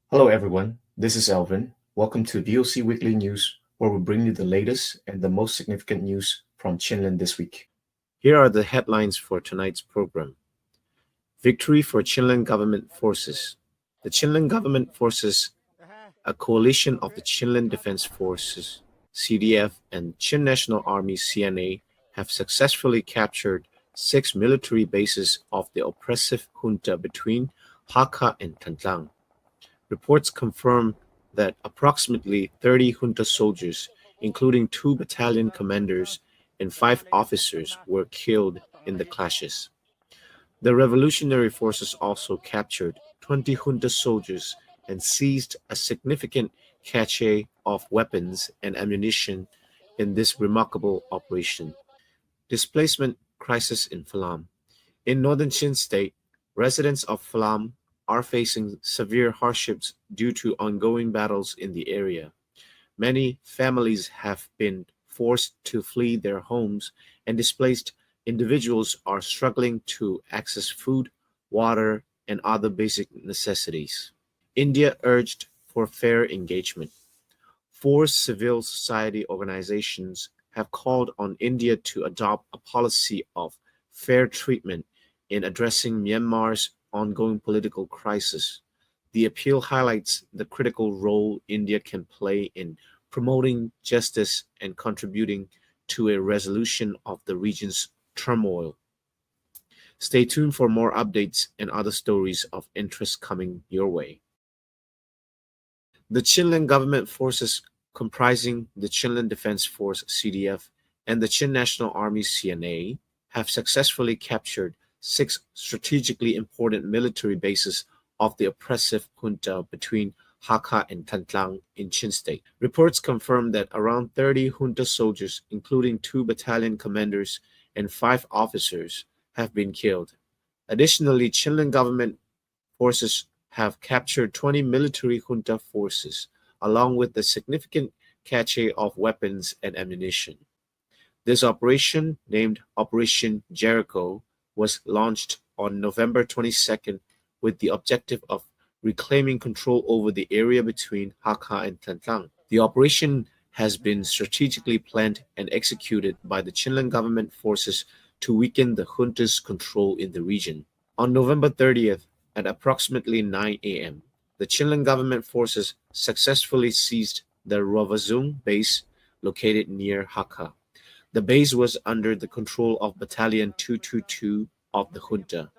Hello, everyone. This is Elvin. Welcome to VOC Weekly News, where we bring you the latest and the most significant news from Chinland this week. Here are the headlines for tonight's program. Victory for Chinland government forces. The Chinland government forces, a coalition of the Chinland Defense Forces, CDF, and Chin National Army, CNA, have successfully captured 6 military bases of the oppressive junta between Hakka and Tantlang. Reports confirm that approximately 30 junta soldiers, including 2 battalion commanders and 5 officers, were killed in the clashes. The revolutionary forces also captured 20 junta soldiers and seized a significant cache of weapons and ammunition in this remarkable operation. Displacement crisis in Falam. In northern Chin State, residents of Falam are facing severe hardships due to ongoing battles in the area. Many families have been forced to flee their homes, and displaced individuals are struggling to access food, water, and other basic necessities. India urged for fair engagement. 4 civil society organizations have called on India to adopt a policy of fair treatment in addressing Myanmar's ongoing political crisis. The appeal highlights the critical role India can play in promoting justice and contributing to a resolution of the region's turmoil. Stay tuned for more updates and other stories of interest coming your way. The Chinland government forces, comprising the Chinland Defense Force (CDF) and the Chin National Army (CNA), have successfully captured 6 strategically important military bases of the oppressive junta between Hakka and Tantlang in Chin State. Reports confirm that around 30 junta soldiers, including 2 battalion commanders and 5 officers, have been killed. Additionally, Chinland government forces have captured 20 military junta forces, along with a significant cache of weapons and ammunition. This operation, named Operation Jericho, was launched on November 22nd with the objective of reclaiming control over the area between Hakka and Tantlang. The operation has been strategically planned and executed by the Chinland government forces to weaken the junta's control in the region. On November 30th, at approximately 9 a.m., the Chinland government forces successfully seized the Rovazung base located near Hakka. The base was under the control of Battalion 222 of the junta.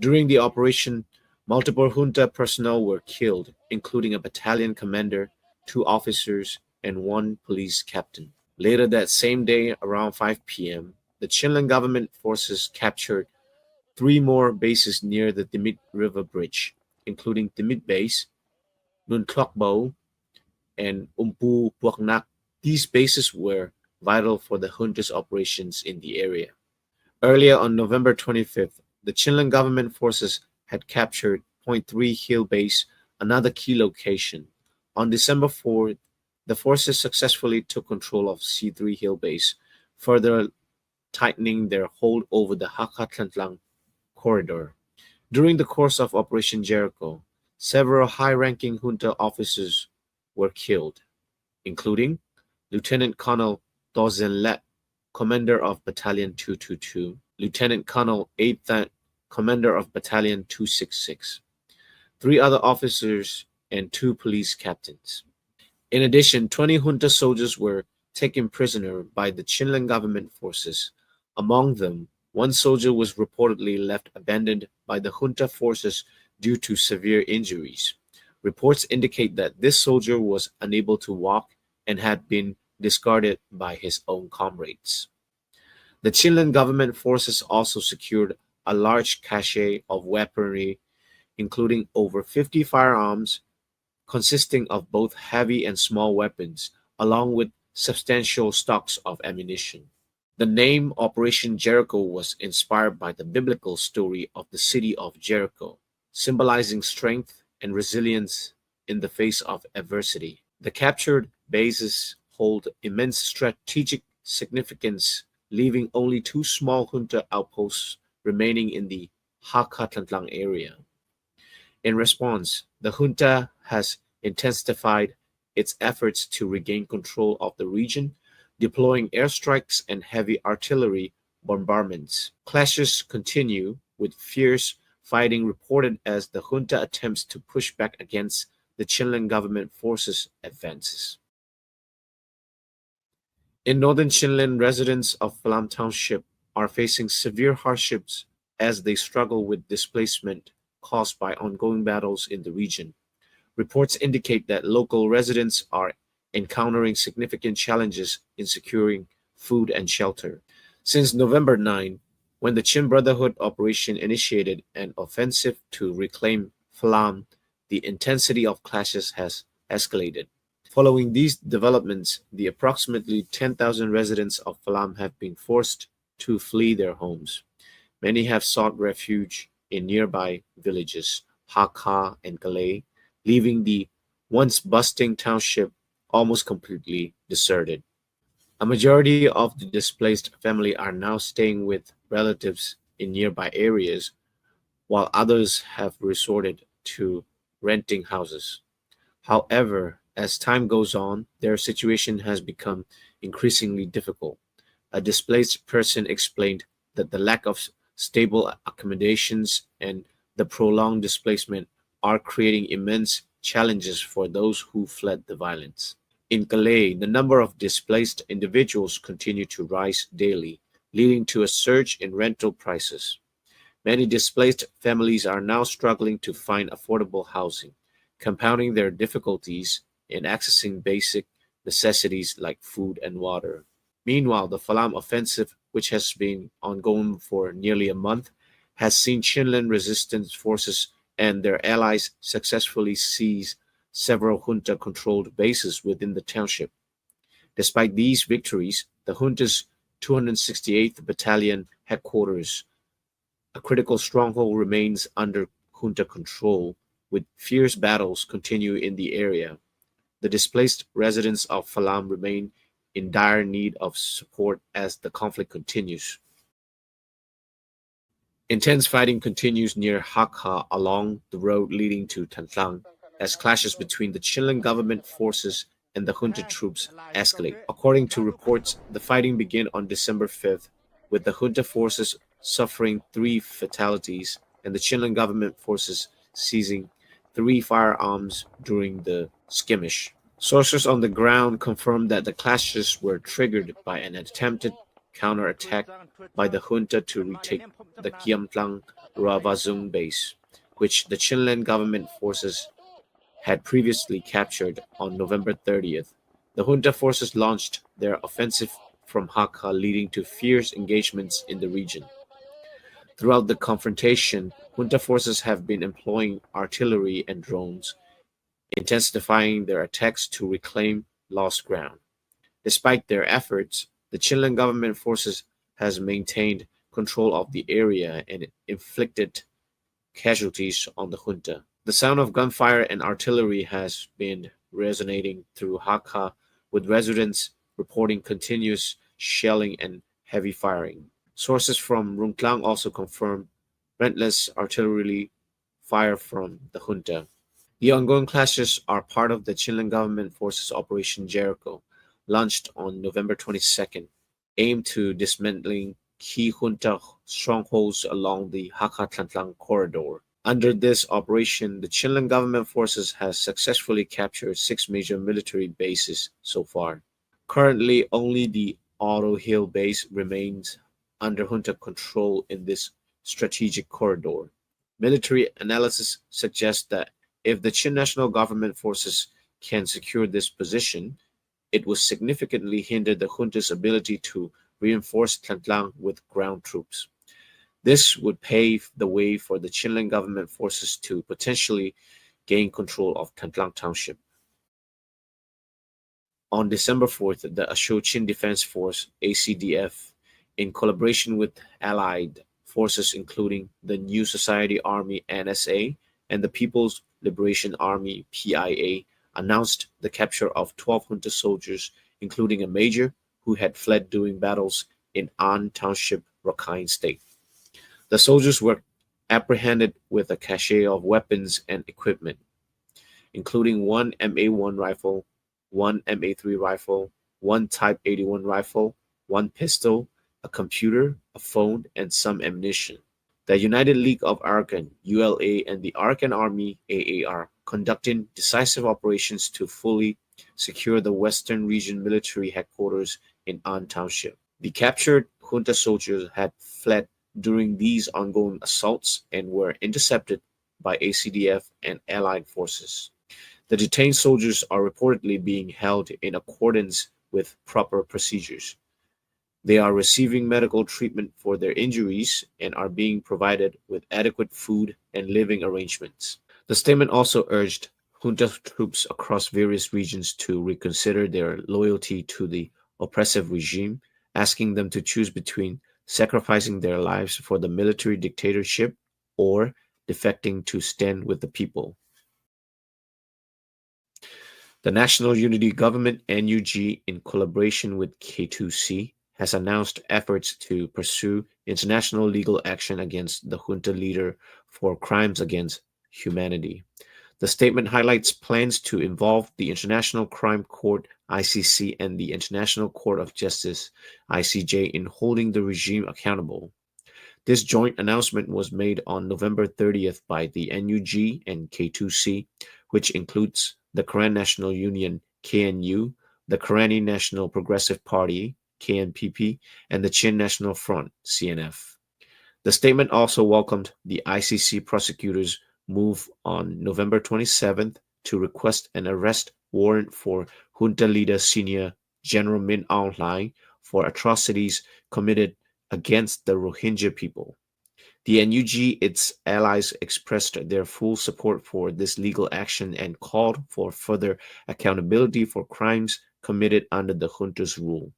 During the operation, multiple junta personnel were killed, including a battalion commander, 2 officers, and 1 police captain. Later that same day, around 5 p.m., the Chinland government forces captured 3 more bases near the Dimit River Bridge, including Dimit Base, Nunklokbo, and Umpu Puaknak. These bases were vital for the junta's operations in the area. Earlier on November 25th, the Chinland government forces had captured Point 3 Hill Base, another key location. On December 4th, the forces successfully took control of C3 Hill Base, further tightening their hold over the Hakka-Tantlang corridor. During the course of Operation Jericho, several high-ranking junta officers were killed, including Lieutenant Colonel Dozenlet, commander of Battalion 222, Lieutenant Colonel Aithan, commander of Battalion 266, 3 other officers, and 2 police captains. In addition, 20 junta soldiers were taken prisoner by the Chinland government forces. Among them, 1 soldier was reportedly left abandoned by the junta forces due to severe injuries. Reports indicate that this soldier was unable to walk and had been discarded by his own comrades. The Chinland government forces also secured a large cache of weaponry, including over 50 firearms, consisting of both heavy and small weapons, along with substantial stocks of ammunition. The name Operation Jericho was inspired by the biblical story of the city of Jericho, symbolizing strength and resilience in the face of adversity. The captured bases hold immense strategic significance, leaving only 2 small junta outposts remaining in the Hakka-Tantlang area. In response, the junta has intensified its efforts to regain control of the region, deploying airstrikes and heavy artillery bombardments. Clashes continue, with fierce fighting reported as the junta attempts to push back against the Chinland government forces' advances. In northern Chinland, residents of Falam Township are facing severe hardships as they struggle with displacement caused by ongoing battles in the region. Reports indicate that local residents are encountering significant challenges in securing food and shelter. Since November 9, when the Chin Brotherhood operation initiated an offensive to reclaim Falam, the intensity of clashes has escalated. Following these developments, the approximately 10,000 residents of Falam have been forced to flee their homes. Many have sought refuge in nearby villages, Hakka and Kalay, leaving the once bustling township almost completely deserted. A majority of the displaced family are now staying with relatives in nearby areas, while others have resorted to renting houses. However, as time goes on, their situation has become increasingly difficult. A displaced person explained that the lack of stable accommodations and the prolonged displacement are creating immense challenges for those who fled the violence. In Calais, the number of displaced individuals continue to rise daily, leading to a surge in rental prices. Many displaced families are now struggling to find affordable housing, compounding their difficulties in accessing basic necessities like food and water. Meanwhile, the Falam offensive, which has been ongoing for nearly a month, has seen Chinland resistance forces and their allies successfully seize several junta-controlled bases within the township. Despite these victories, the junta's 268th Battalion headquarters, a critical stronghold, remains under junta control, with fierce battles continue in the area. The displaced residents of Falam remain in dire need of support as the conflict continues. Intense fighting continues near Hakha along the road leading to Tantlang as clashes between the Chinland government forces and the junta troops escalate. According to reports, the fighting began on December 5th, with the junta forces suffering 3 fatalities and the Chinland government forces seizing 3 firearms during the skirmish. Sources on the ground confirmed that the clashes were triggered by an attempted counterattack by the junta to retake the Kiamtlang Ravazung base, which the Chinland government forces had previously captured on November 30th. The junta forces launched their offensive from Hakka, leading to fierce engagements in the region. Throughout the confrontation, junta forces have been employing artillery and drones, intensifying their attacks to reclaim lost ground. Despite their efforts, the Chilean government forces has maintained control of the area and inflicted casualties on the junta. The sound of gunfire and artillery has been resonating through Hakka, with residents reporting continuous shelling and heavy firing. Sources from Rungklang also confirm relentless artillery fire from the junta. The ongoing clashes are part of the Chilean government forces Operation Jericho, launched on November 22nd, aimed to dismantling key junta strongholds along the Hakka-Tantlang corridor. Under this operation, the Chilean government forces has successfully captured 6 major military bases so far. Currently, only the Oro Hill base remains under junta control in this strategic corridor. Military analysis suggests that if the Chin national government forces can secure this position, it will significantly hinder the junta's ability to reinforce Tantlang with ground troops. This would pave the way for the Chinland government forces to potentially gain control of Tantlang Township. On December 4th, the Asho-Chin Defense Force (ACDF), in collaboration with allied forces including the New Society Army (NSA) and the People's Liberation Army (PIA), announced the capture of 12 junta soldiers, including a major who had fled during battles in An Township, Rakhine State. The soldiers were apprehended with a cache of weapons and equipment, including one MA1 rifle, one MA3 rifle, one Type 81 rifle, one pistol, a computer, a phone, and some ammunition. The United League of Arakan (ULA) and the Arakan Army (AAR) conducted decisive operations to fully secure the Western Region military headquarters in An Township. The captured junta soldiers had fled during these ongoing assaults and were intercepted by ACDF and allied forces. The detained soldiers are reportedly being held in accordance with proper procedures. They are receiving medical treatment for their injuries and are being provided with adequate food and living arrangements. The statement also urged junta troops across various regions to reconsider their loyalty to the oppressive regime, asking them to choose between sacrificing their lives for the military dictatorship or defecting to stand with the people. The National Unity Government (NUG), in collaboration with K2C, has announced efforts to pursue international legal action against the junta leader for crimes against humanity. The statement highlights plans to involve the International Crime Court (ICC) and the International Court of Justice (ICJ) in holding the regime accountable. This joint announcement was made on November 30th by the NUG and K2C, which includes the Karen National Union (KNU), the Karenni National Progressive Party (KNPP), and the Chin National Front (CNF). The statement also welcomed the ICC prosecutor's move on November 27th to request an arrest warrant for junta leader Senior General Min Aung Hlaing for atrocities committed against the Rohingya people. The NUG, its allies, expressed their full support for this legal action and called for further accountability for crimes committed under the junta's rule.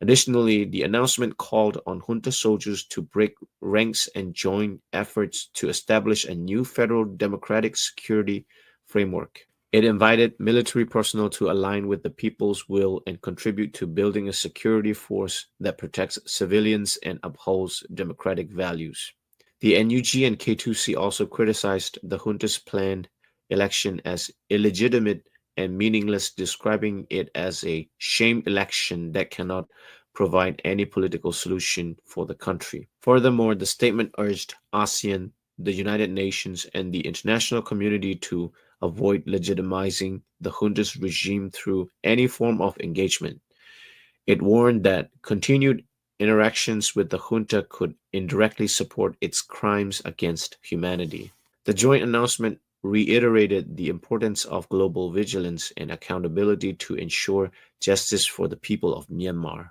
Additionally, the announcement called on junta soldiers to break ranks and join efforts to establish a new federal democratic security framework. It invited military personnel to align with the people's will and contribute to building a security force that protects civilians and upholds democratic values. The NUG and K2C also criticized the junta's planned election as illegitimate and meaningless, describing it as a sham election that cannot provide any political solution for the country. Furthermore, the statement urged ASEAN, the United Nations, and the international community to avoid legitimizing the junta's regime through any form of engagement. It warned that continued interactions with the junta could indirectly support its crimes against humanity. The joint announcement reiterated the importance of global vigilance and accountability to ensure justice for the people of Myanmar.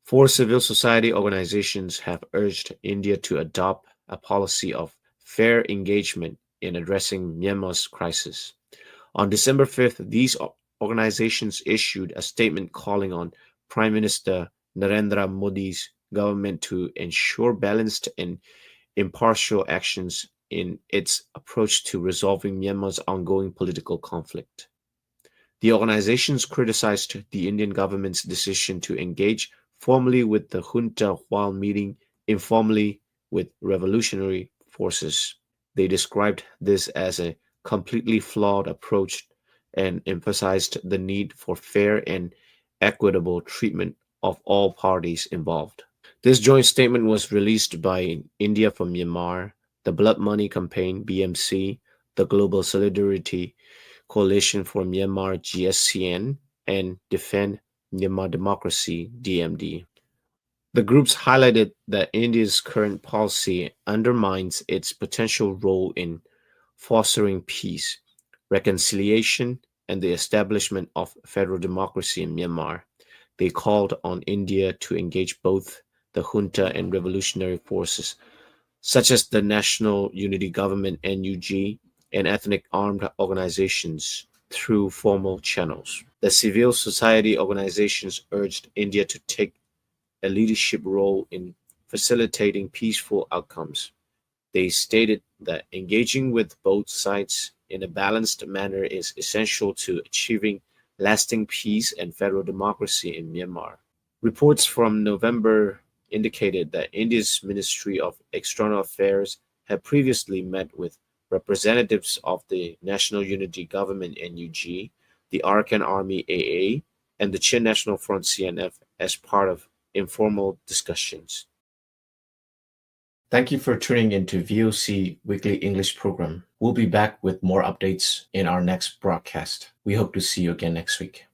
Four civil society organizations have urged India to adopt a policy of fair engagement in addressing Myanmar's crisis. On December 5th, these organizations issued a statement calling on Prime Minister Narendra Modi's government to ensure balanced and impartial actions in its approach to resolving Myanmar's ongoing political conflict. The organizations criticized the Indian government's decision to engage formally with the junta while meeting informally with revolutionary forces. They described this as a completely flawed approach and emphasized the need for fair and equitable treatment of all parties involved. This joint statement was released by India for Myanmar, the Blood Money Campaign (BMC), the Global Solidarity Coalition for Myanmar (GSCN), and Defend Myanmar Democracy (DMD). The groups highlighted that India's current policy undermines its potential role in fostering peace, reconciliation, and the establishment of federal democracy in Myanmar. They called on India to engage both the junta and revolutionary forces, such as the National Unity Government (NUG) and ethnic armed organizations, through formal channels. The civil society organizations urged India to take a leadership role in facilitating peaceful outcomes. They stated that engaging with both sides in a balanced manner is essential to achieving lasting peace and federal democracy in Myanmar. Reports from November indicated that India's Ministry of External Affairs had previously met with representatives of the National Unity Government NUG, the Arakan Army AA, and the Chin National Front CNF as part of informal discussions. Thank you for tuning into VOC Weekly English Program. We'll be back with more updates in our next broadcast. We hope to see you again next week.